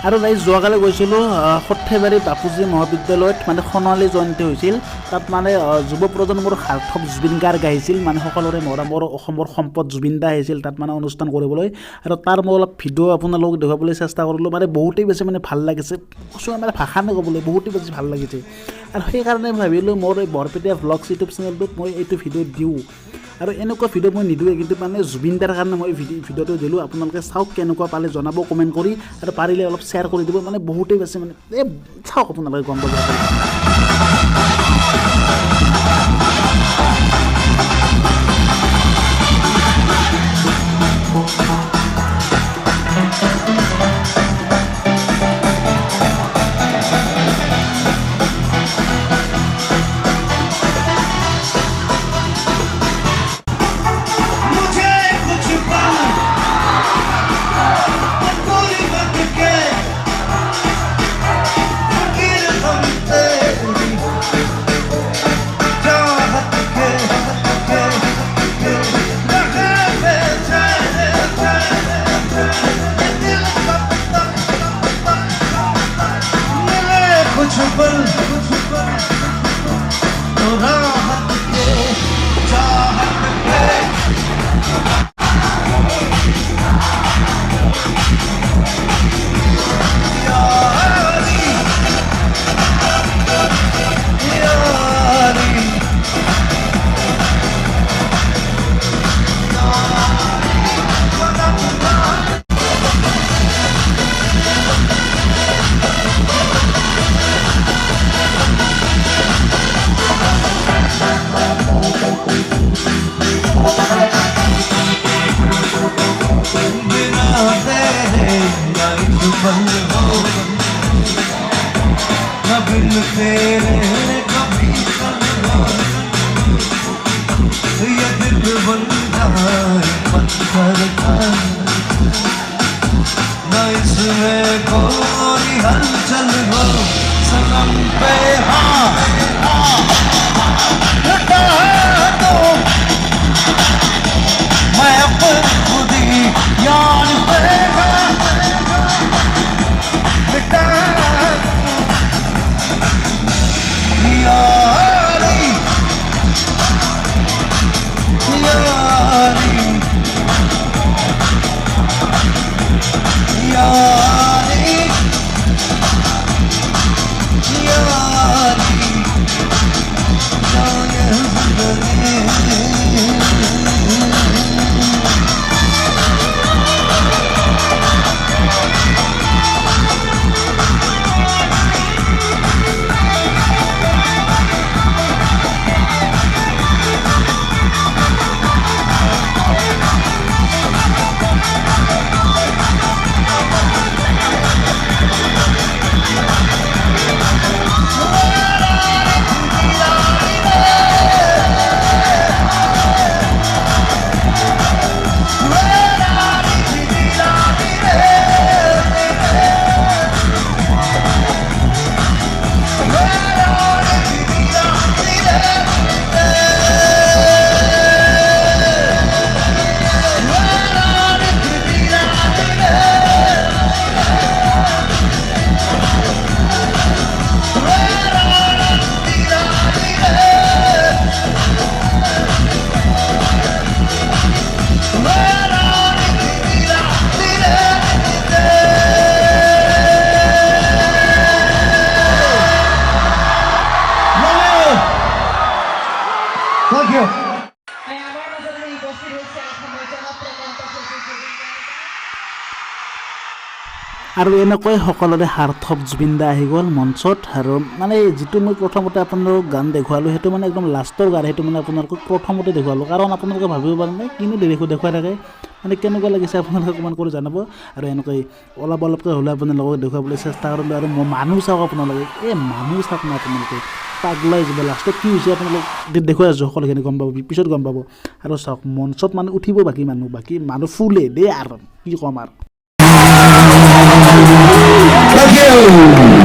আৰু ৰাইজ যোৱাকালি গৈছিলোঁ সৰ্থেবাৰী বাপুজী মহাবিদ্যালয়ত মানে সোণালী জয়ন্তী হৈছিল। তাত মানে যুৱ প্ৰজন্মৰ সাৰ্থক জুবিন গাৰ্গ আহিছিল, মানে সকলোৰে মৰমৰ অসমৰ সম্পদ জুবিন দা আহিছিল তাত মানে অনুষ্ঠান কৰিবলৈ। আৰু তাৰ মই অলপ ভিডিঅ' আপোনালোকক দেখুৱাবলৈ চেষ্টা কৰিলোঁ, মানে বহুতেই বেছি মানে ভাল লাগিছে, কিছুমান মানে ভাষা নক'বলৈ বহুতেই বেছি ভাল লাগিছে। আৰু সেইকাৰণে ভাবিলোঁ মোৰ এই বৰপেটীয়া ভ্লগছ ইউটিউব চেনেলটোত মই এইটো ভিডিঅ' দিওঁ। আৰু এনেকুৱা ভিডিঅ' মই নিদিওঁৱে, কিন্তু মানে জুবিন দাৰ কাৰণে মই ভিডিঅ'টো দিলোঁ। আপোনালোকে চাওক, কেনেকুৱা পালে জনাব কমেণ্ট কৰি, আৰু পাৰিলে অলপ শ্বেয়াৰ কৰি দিব। মানে বহুতেই বেছি মানে চাওক, আপোনালোকে গম পাব। আৰু এনেকৈ সকলোৰে সাৰ্থক জুবিন দা আহি গ'ল মঞ্চত। আৰু মানে যিটো মই প্ৰথমতে আপোনালোকক গান দেখুৱালোঁ, সেইটো মানে একদম লাষ্টৰ গান, সেইটো মানে আপোনালোকক প্ৰথমতে দেখুৱালোঁ। কাৰণ আপোনালোকে ভাবিব পাৰে নাই কিনো দেখুৱাই থাকে, মানে কেনেকুৱা লাগিছে আপোনালোকে কমেণ্ট কৰি জনাব। আৰু এনেকৈ অলপ অলপকৈ হ'লে আপোনালোকক দেখুৱাবলৈ চেষ্টা কৰিলোঁ। আৰু মানুহ চাওক, আপোনালোকে মানুহ চাওক না, আপোনালোকে পাগলাই যাব। লাষ্টত কি হৈছে আপোনালোক দেখুৱাই আছোঁ, সকলোখিনি গম পাব, পিছত গম পাব। আৰু চাওক, মঞ্চত মানে উঠিব বাকী মানুহ ফুলে দেই, আৰু কি ক'ম আৰু। Thank you.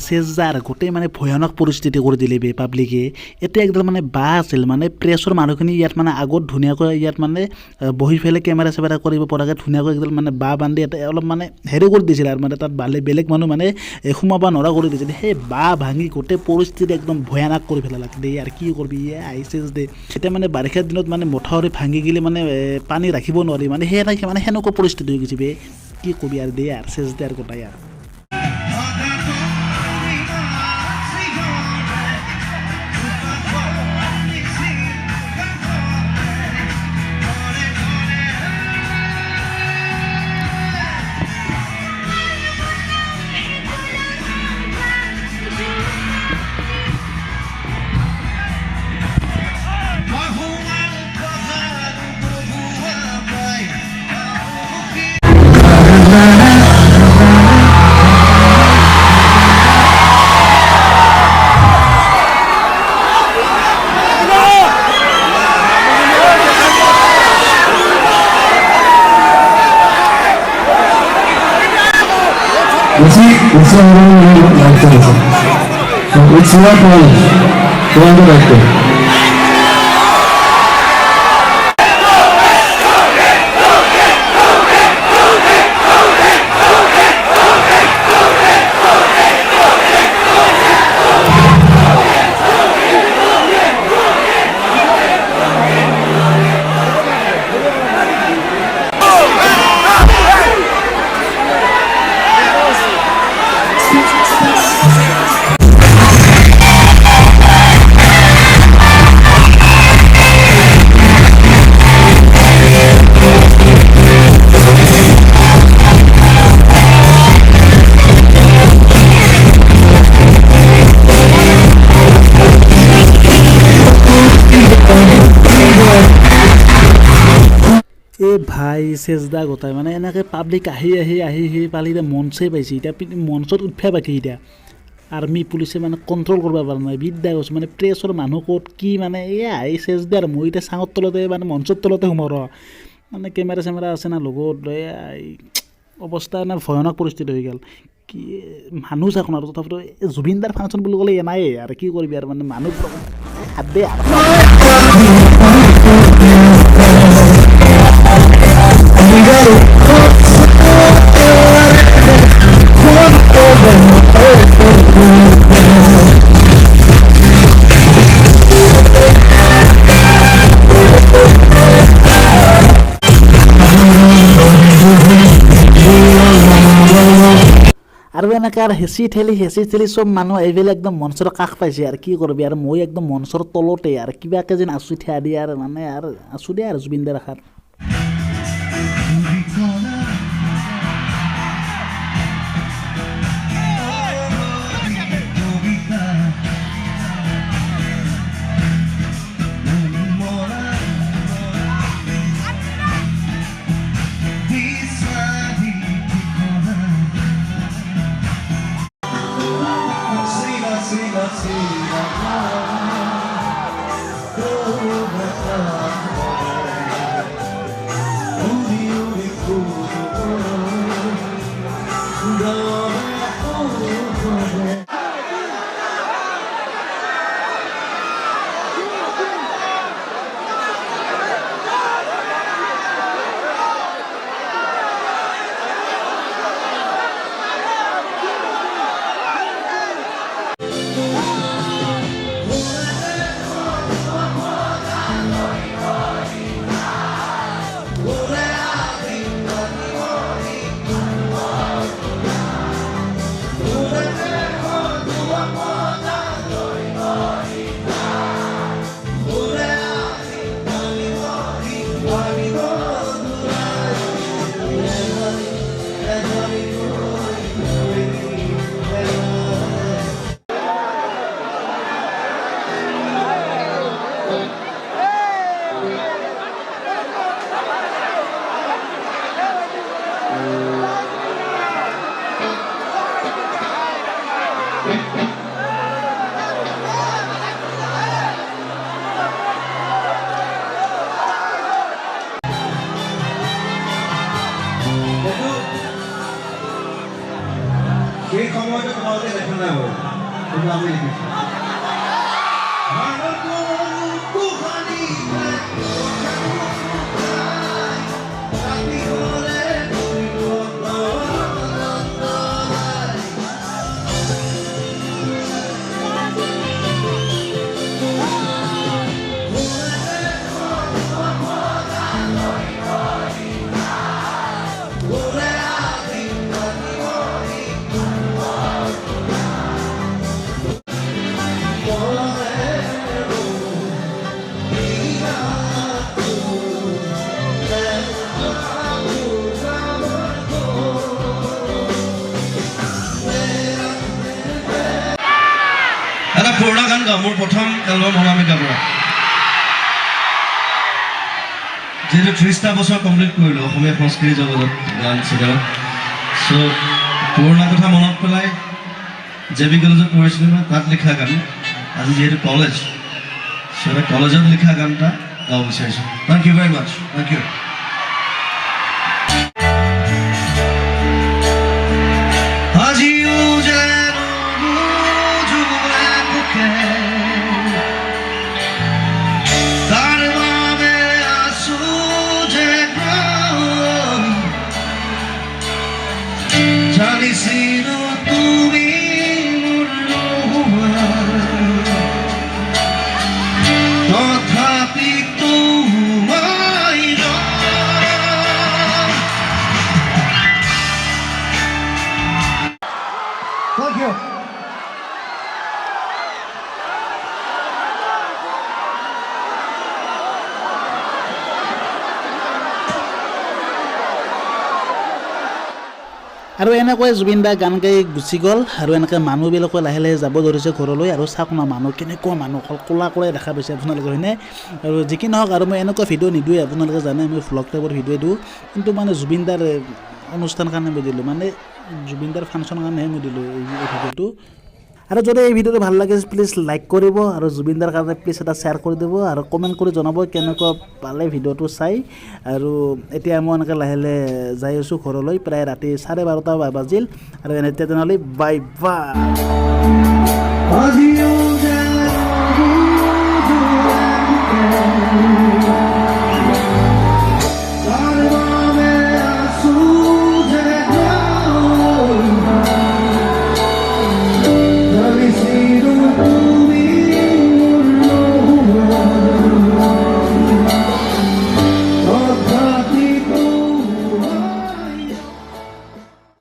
চেজাৰ গোটেই মানে ভয়ানক পৰিস্থিতি কৰি দিলে বে পাব্লিকে। এতিয়া একদম মানে বা আছিল মানে প্ৰেছৰ মানুহখিনি ইয়াত মানে আগত ধুনীয়াকৈ ইয়াত মানে বহি পেলাই কেমেৰা চেমেৰা কৰিব পৰাকৈ ধুনীয়াকৈ একদম মানে বা বান্ধি এটা অলপ মানে হেৰি কৰি দিছিল আৰু মানে তাত বেলেগ মানুহ মানে সোমাব নোৱাৰা কৰি দিছিল। সেই বা ভাঙি গোটেই পৰিস্থিতি একদম ভয়ানক কৰি পেলালে দেই। আৰু কি কৰিবি আহিছে দে। এতিয়া মানে বাৰিষাৰ দিনত মানে মথাউৰি ভাঙি গ'লে মানে পানী ৰাখিব নোৱাৰি মানে মানে সেনেকুৱা পৰিস্থিতি হৈ গৈছে বে। কি কবি আৰু দে আৰু চেজ দে আৰু গোটাই আৰু It's a really like this. It's not like that. ভাই চেজদা গোটাই মানে এনেকৈ পাব্লিক আহি পালি এতিয়া মঞ্চই পাইছে। এতিয়া মঞ্চত উঠিব বাকী এতিয়া আৰ্মি পুলিচে মানে কণ্ট্ৰল কৰিব পৰা নাই। বিদ্যা কৈছোঁ মানে প্ৰেছৰ মানুহ ক'ত কি মানে এই চেজদা আৰু মই এতিয়া চাঙৰ তলতে মানে মঞ্চৰ তলতে সোমাওঁ মানে কেমেৰা চেমেৰা আছে না লগত অৱস্থা মানে ভয়ানক পৰিস্থিতি হৈ গ'ল। কি মানুহ চাওক আৰু তথাপিতো জুবিনদাৰ ফাংচন বুলি ক'লে নাই আৰু কি কৰিবি আৰু মানে মানুহ হাত দে আৰু এনেকৈ আৰু হেঁচি ঠেলি চব মানুহ এইবিলাক একদম মঞ্চৰ কাষ পাইছে আৰু কি কৰিবি আৰু মই একদম মঞ্চৰ তলতে আৰু কিবাকৈ যেন আছোঁ থিয়া দিয়ে আৰু মানে আৰু আছোঁ দে আৰু জুবিনদাৰ আশাত। এইটো আমি লিখিছোঁ এটা পুৰণা গান গাওঁ মোৰ প্ৰথম এলবাম অনামিকা বৰা যিহেতু 30টা বছৰ কমপ্লিট কৰিলোঁ অসমীয়া সংস্কৃতি জগতত গান চিনেমাত চ' পুৰণা কথা মনত পেলাই জে বি কলেজত পঢ়িছিলোঁ মই তাত লিখা গান আজি যিহেতু কলেজ চ' এটা কলেজত লিখা গান এটা গাব বিচাৰিছোঁ thank you very much thank you আজিও যেন তাৰ বাবে আসু যে জানিছিল তুমি তথাপি তোমায় Thank you. আৰু এনেকৈ জুবিন দা গান গাই গুচি গ'ল আৰু এনেকৈ মানুহবিলাকে লাহে লাহে যাব ধৰিছে ঘৰলৈ আৰু চাওক না মানুহ কেনেকুৱা মানুহ অকল ক'লা ক'লাই দেখা পাইছে আপোনালোকে হয়নে আৰু যি কি নহওক আৰু মই এনেকুৱা ভিডিঅ' নিদিওঁৱে আপোনালোকে জানে মই ভ্লগ টাইপৰ ভিডিঅ' দিওঁ কিন্তু মানে জুবিন দাৰ অনুষ্ঠান কাৰণে মই দিলোঁ মানে জুবিন দাৰ ফাংচন কাৰণেহে মই দিলোঁ এই ভিডিঅ'টো আৰু যদি এই ভিডিঅ'টো ভাল লাগে প্লিজ লাইক কৰিব আৰু জুবিন দাৰ কাৰণে প্লিজ এটা শ্বেয়াৰ কৰি দিব আৰু কমেণ্ট কৰি জনাব কেনেকুৱা পালে ভিডিঅ'টো চাই আৰু এতিয়া মই এনেকৈ লাহে লাহে যাই আছোঁ ঘৰলৈ প্ৰায় ৰাতি 12:30 বাজিল আৰু তেনেহ'লে বাই বাই